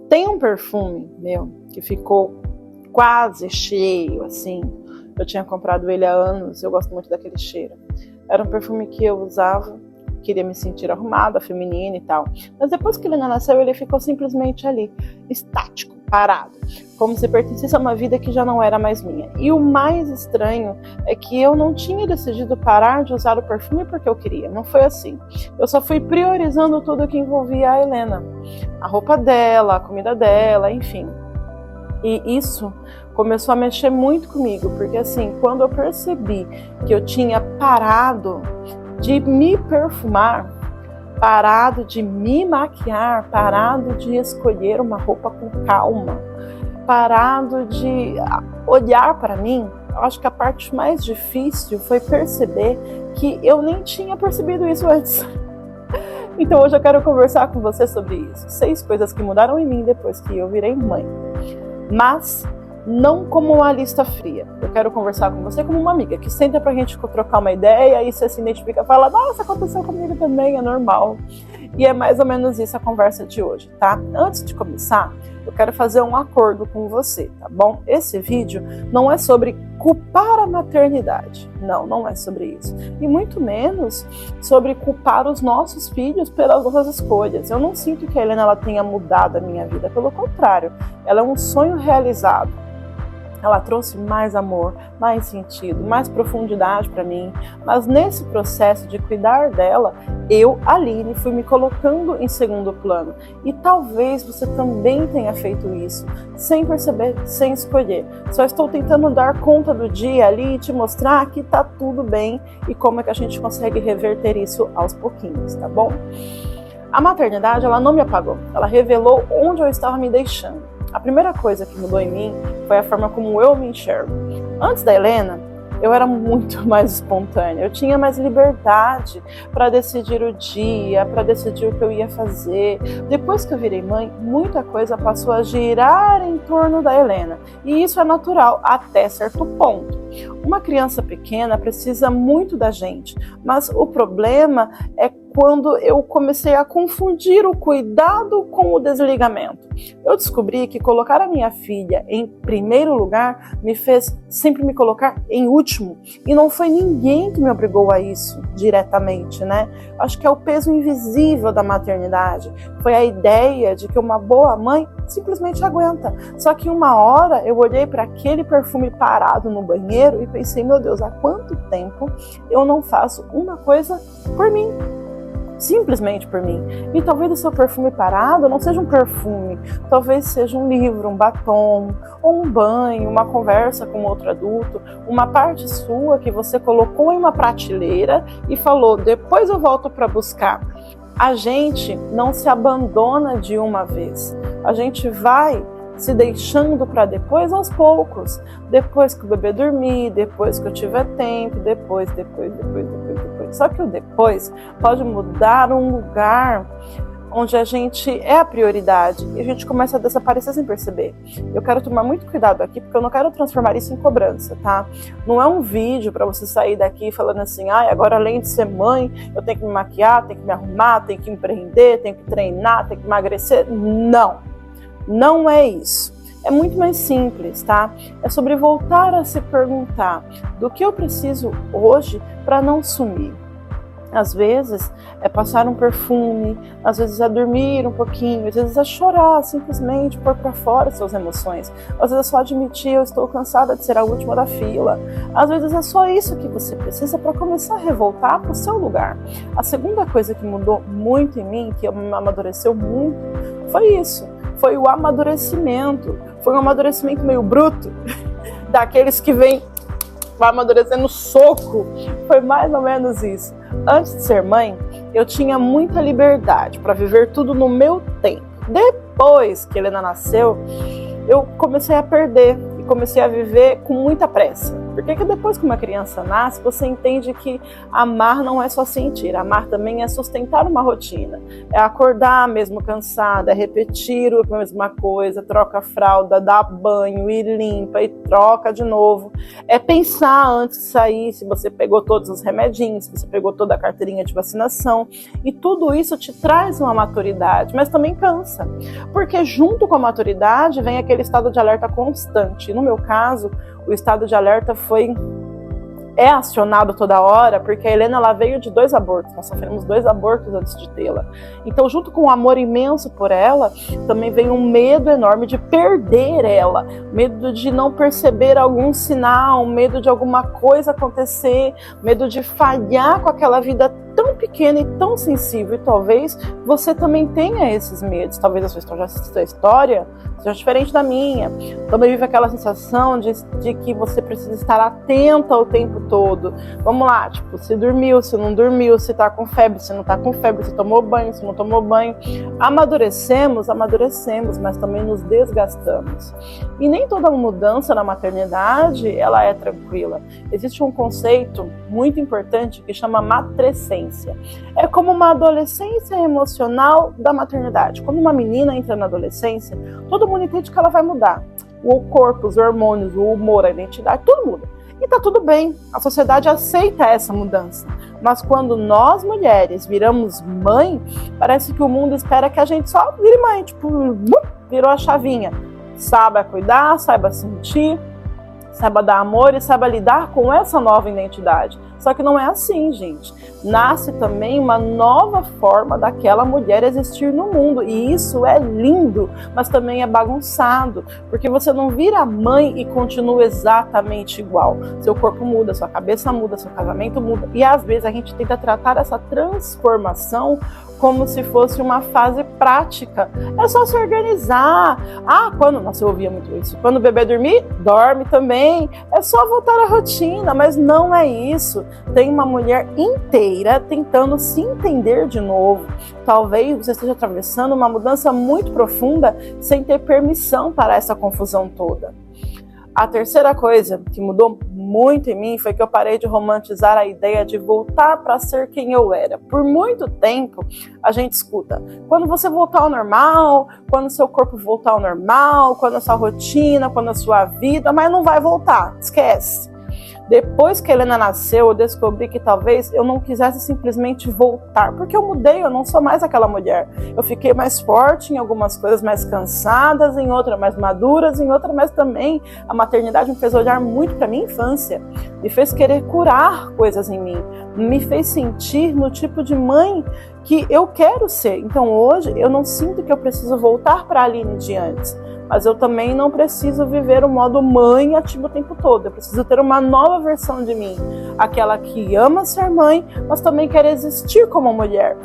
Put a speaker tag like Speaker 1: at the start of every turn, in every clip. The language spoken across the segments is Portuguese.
Speaker 1: Tem um perfume meu que ficou quase cheio, assim. Eu tinha comprado ele há anos, eu gosto muito daquele cheiro. Era um perfume que eu usava, queria me sentir arrumada, feminina e tal. Mas depois que ele nasceu, ele ficou simplesmente ali, estático, parado. Como se pertencesse a uma vida que já não era mais minha. E o mais estranho é que eu não tinha decidido parar de usar o perfume porque eu queria. Não foi assim. Eu só fui priorizando tudo que envolvia a Helena. A roupa dela, a comida dela, enfim. E isso começou a mexer muito comigo, porque assim, quando eu percebi que eu tinha parado de me perfumar, parado de me maquiar, parado de escolher uma roupa com calma, parado de olhar para mim, eu acho que a parte mais difícil foi perceber que eu nem tinha percebido isso antes. Então hoje eu quero conversar com você sobre isso. 6 coisas que mudaram em mim depois que eu virei mãe. Mas não como uma lista fria. Eu quero conversar com você como uma amiga que senta pra gente trocar uma ideia e você se identifica e fala, nossa, aconteceu comigo também, é normal. E é mais ou menos isso a conversa de hoje, tá? Antes de começar, eu quero fazer um acordo com você, tá bom? Esse vídeo não é sobre culpar a maternidade. Não, não é sobre isso. E muito menos sobre culpar os nossos filhos pelas nossas escolhas. Eu não sinto que a Helena ela tenha mudado a minha vida. Pelo contrário, ela é um sonho realizado. Ela trouxe mais amor, mais sentido, mais profundidade para mim. Mas nesse processo de cuidar dela, eu, Aline, fui me colocando em segundo plano. E talvez você também tenha feito isso, sem perceber, sem escolher. Só estou tentando dar conta do dia ali e te mostrar que tá tudo bem e como é que a gente consegue reverter isso aos pouquinhos, tá bom? A maternidade, ela não me apagou. Ela revelou onde eu estava me deixando. A primeira coisa que mudou em mim foi a forma como eu me enxergo. Antes da Helena, eu era muito mais espontânea, eu tinha mais liberdade para decidir o dia, para decidir o que eu ia fazer. Depois que eu virei mãe, muita coisa passou a girar em torno da Helena. E isso é natural até certo ponto. Uma criança pequena precisa muito da gente, mas o problema é quando eu comecei a confundir o cuidado com o desligamento. Eu descobri que colocar a minha filha em primeiro lugar me fez sempre me colocar em último. E não foi ninguém que me obrigou a isso diretamente, né? Acho que é o peso invisível da maternidade. Foi a ideia de que uma boa mãe simplesmente aguenta. Só que uma hora eu olhei para aquele perfume parado no banheiro e pensei, meu Deus, há quanto tempo eu não faço uma coisa por mim? Simplesmente por mim. E talvez o seu perfume parado não seja um perfume, talvez seja um livro, um batom, ou um banho, uma conversa com outro adulto, uma parte sua que você colocou em uma prateleira e falou, depois eu volto para buscar. A gente não se abandona de uma vez, a gente vai se deixando para depois aos poucos, depois que o bebê dormir, depois que eu tiver tempo, depois. Só que o depois pode mudar um lugar onde a gente é a prioridade e a gente começa a desaparecer sem perceber. Eu quero tomar muito cuidado aqui, porque eu não quero transformar isso em cobrança, tá? Não é um vídeo para você sair daqui falando assim, agora além de ser mãe, eu tenho que me maquiar, tenho que me arrumar, tenho que empreender, tenho que treinar, tenho que emagrecer. Não é isso. É muito mais simples, tá? É sobre voltar a se perguntar do que eu preciso hoje para não sumir. Às vezes é passar um perfume, às vezes é dormir um pouquinho, às vezes é chorar, simplesmente pôr para fora suas emoções. Às vezes é só admitir, eu estou cansada de ser a última da fila. Às vezes é só isso que você precisa para começar a revoltar para o seu lugar. A segunda coisa que mudou muito em mim, que me amadureceu muito, foi isso. Foi o amadurecimento. Foi um amadurecimento meio bruto, daqueles que vem vai amadurecendo no soco. Foi mais ou menos isso. Antes de ser mãe, eu tinha muita liberdade para viver tudo no meu tempo. Depois que Helena nasceu, eu comecei a perder e comecei a viver com muita pressa. Porque que depois que uma criança nasce, você entende que amar não é só sentir, amar também é sustentar uma rotina, é acordar mesmo cansada, é repetir a mesma coisa, troca a fralda, dá banho e limpa e troca de novo, é pensar antes de sair se você pegou todos os remedinhos, se você pegou toda a carteirinha de vacinação, e tudo isso te traz uma maturidade, mas também cansa, porque junto com a maturidade vem aquele estado de alerta constante. No meu caso, o estado de alerta é acionado toda hora, porque a Helena ela veio de 2 abortos, nós sofremos 2 abortos antes de tê-la. Então, junto com um amor imenso por ela, também vem um medo enorme de perder ela, medo de não perceber algum sinal, medo de alguma coisa acontecer, medo de falhar com aquela vida tão pequena e tão sensível, e talvez você também tenha esses medos, talvez a sua história seja diferente da minha, também vive aquela sensação de que você precisa estar atenta o tempo todo, vamos lá, tipo, se dormiu, se não dormiu, se tá com febre, se não tá com febre, se tomou banho, se não tomou banho, amadurecemos, mas também nos desgastamos, e nem toda mudança na maternidade, ela é tranquila, existe um conceito muito importante que chama matrescência. É como uma adolescência emocional da maternidade. Quando uma menina entra na adolescência, todo mundo entende que ela vai mudar. O corpo, os hormônios, o humor, a identidade, tudo muda. E tá tudo bem, a sociedade aceita essa mudança. Mas quando nós, mulheres, viramos mãe, parece que o mundo espera que a gente só vire mãe. Tipo, virou a chavinha. Saiba cuidar, saiba sentir, saiba dar amor e saiba lidar com essa nova identidade. Só que não é assim, gente. Nasce também uma nova forma daquela mulher existir no mundo. E isso é lindo, mas também é bagunçado. Porque você não vira mãe e continua exatamente igual. Seu corpo muda, sua cabeça muda, seu casamento muda. E às vezes a gente tenta tratar essa transformação como se fosse uma fase prática. É só se organizar. Nossa, eu ouvia muito isso. Quando o bebê dormir, dorme também. É só voltar à rotina, mas não é isso. Tem uma mulher inteira tentando se entender de novo. Talvez você esteja atravessando uma mudança muito profunda sem ter permissão para essa confusão toda. A terceira coisa que mudou muito em mim foi que eu parei de romantizar a ideia de voltar para ser quem eu era. Por muito tempo, a gente escuta, quando você voltar ao normal, quando seu corpo voltar ao normal, quando a sua rotina, quando a sua vida, mas não vai voltar, esquece. Depois que a Helena nasceu, eu descobri que talvez eu não quisesse simplesmente voltar, porque eu mudei, eu não sou mais aquela mulher. Eu fiquei mais forte em algumas coisas, mais cansadas, em outras mais maduras, em outras, mas também a maternidade me fez olhar muito para minha infância, me fez querer curar coisas em mim, me fez sentir no tipo de mãe que eu quero ser. Então hoje eu não sinto que eu preciso voltar para a Aline de antes. Mas eu também não preciso viver o modo mãe ativo o tempo todo. Eu preciso ter uma nova versão de mim. Aquela que ama ser mãe, mas também quer existir como mulher.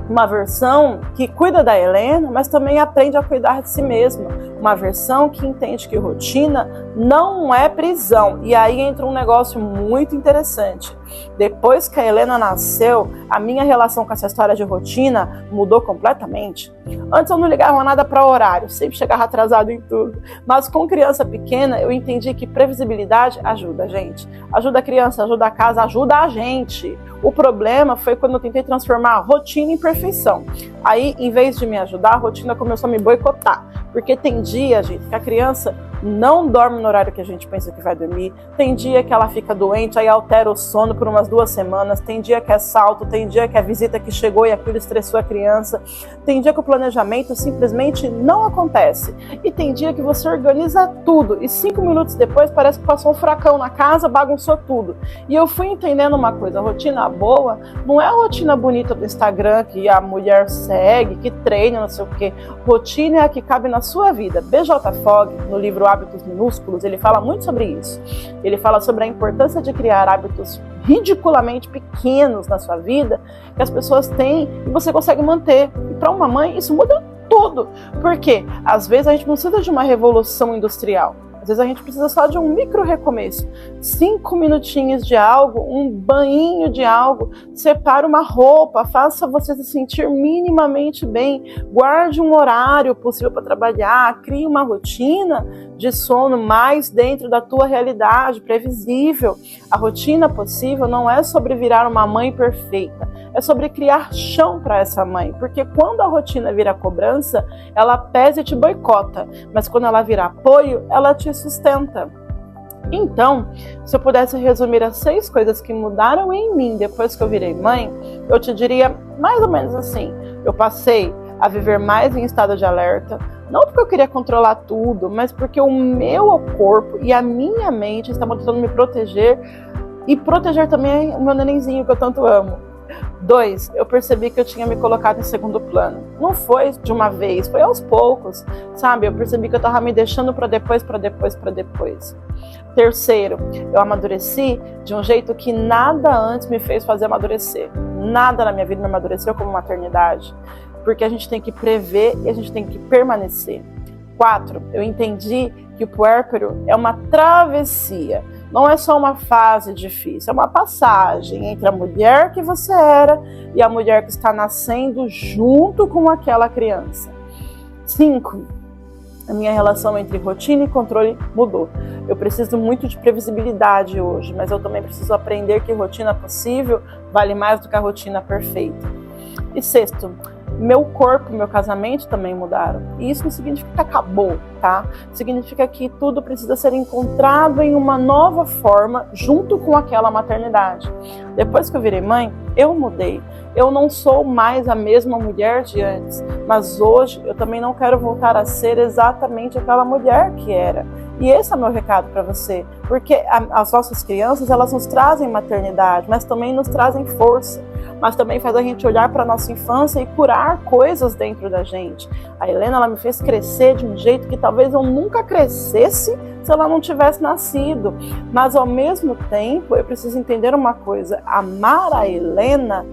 Speaker 1: Uma versão que cuida da Helena, mas também aprende a cuidar de si mesma. Uma versão que entende que rotina não é prisão. E aí entra um negócio muito interessante. Depois que a Helena nasceu, a minha relação com essa história de rotina mudou completamente. Antes eu não ligava nada para horário, sempre chegava atrasado em tudo. Mas com criança pequena eu entendi que previsibilidade ajuda a gente. Ajuda a criança, ajuda a casa, ajuda a gente. O problema foi quando eu tentei transformar a rotina em perfeição. Aí, em vez de me ajudar, a rotina começou a me boicotar. Porque tem dia, gente, que a criança não dorme no horário que a gente pensa que vai dormir. Tem dia que ela fica doente, aí altera o sono por umas 2 semanas. Tem dia que é salto, tem dia que é visita que chegou e aquilo estressou a criança. Tem dia que o planejamento simplesmente não acontece. E tem dia que você organiza tudo e 5 minutos depois parece que passou um furacão na casa, bagunçou tudo. E eu fui entendendo uma coisa, a rotina boa não é a rotina bonita do Instagram que a mulher segue, que treina, não sei o quê. Rotina é a que cabe na sua vida. B.J. Fogg, no livro Hábitos Minúsculos, ele fala muito sobre isso. Ele fala sobre a importância de criar hábitos ridiculamente pequenos na sua vida, que as pessoas têm e você consegue manter. E para uma mãe isso muda tudo. Por quê? Às vezes a gente não precisa de uma revolução industrial. Às vezes a gente precisa só de um micro recomeço. 5 minutinhos de algo, um banho de algo, separe uma roupa, faça você se sentir minimamente bem, guarde um horário possível para trabalhar, crie uma rotina de sono mais dentro da tua realidade, previsível. A rotina possível não é sobre virar uma mãe perfeita, é sobre criar chão para essa mãe, porque quando a rotina vira cobrança, ela pesa e te boicota, mas quando ela vira apoio, ela te sustenta. Então, se eu pudesse resumir as 6 coisas que mudaram em mim depois que eu virei mãe, eu te diria mais ou menos assim: eu passei a viver mais em estado de alerta, não porque eu queria controlar tudo, mas porque o meu corpo e a minha mente estavam tentando me proteger e proteger também o meu nenenzinho que eu tanto amo. 2, eu percebi que eu tinha me colocado em segundo plano. Não foi de uma vez, foi aos poucos, sabe? Eu percebi que eu estava me deixando para depois. 3, eu amadureci de um jeito que nada antes me fez fazer amadurecer. Nada na minha vida me amadureceu como maternidade, porque a gente tem que prever e a gente tem que permanecer. 4, eu entendi que o puérpero é uma travessia. Não é só uma fase difícil, é uma passagem entre a mulher que você era e a mulher que está nascendo junto com aquela criança. 5, a minha relação entre rotina e controle mudou. Eu preciso muito de previsibilidade hoje, mas eu também preciso aprender que rotina possível vale mais do que a rotina perfeita. E 6, meu corpo, meu casamento também mudaram. E isso não significa que acabou, tá? Significa que tudo precisa ser encontrado em uma nova forma junto com aquela maternidade. Depois que eu virei mãe, eu mudei. Eu não sou mais a mesma mulher de antes, mas hoje eu também não quero voltar a ser exatamente aquela mulher que era. E esse é o meu recado para você, porque as nossas crianças, elas nos trazem maternidade, mas também nos trazem força, mas também faz a gente olhar para a nossa infância e curar coisas dentro da gente. A Helena, ela me fez crescer de um jeito que talvez eu nunca crescesse se ela não tivesse nascido, mas ao mesmo tempo eu preciso entender uma coisa: amar a Helena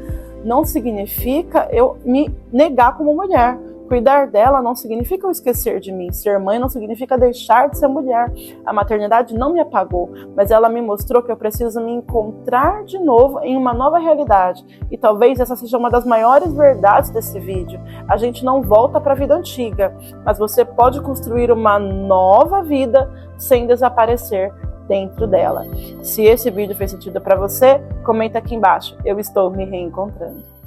Speaker 1: não significa eu me negar como mulher. Cuidar dela não significa eu esquecer de mim. Ser mãe não significa deixar de ser mulher. A maternidade não me apagou, mas ela me mostrou que eu preciso me encontrar de novo em uma nova realidade. E talvez essa seja uma das maiores verdades desse vídeo. A gente não volta para a vida antiga, mas você pode construir uma nova vida sem desaparecer dentro dela. Se esse vídeo fez sentido para você, comenta aqui embaixo. Eu estou me reencontrando.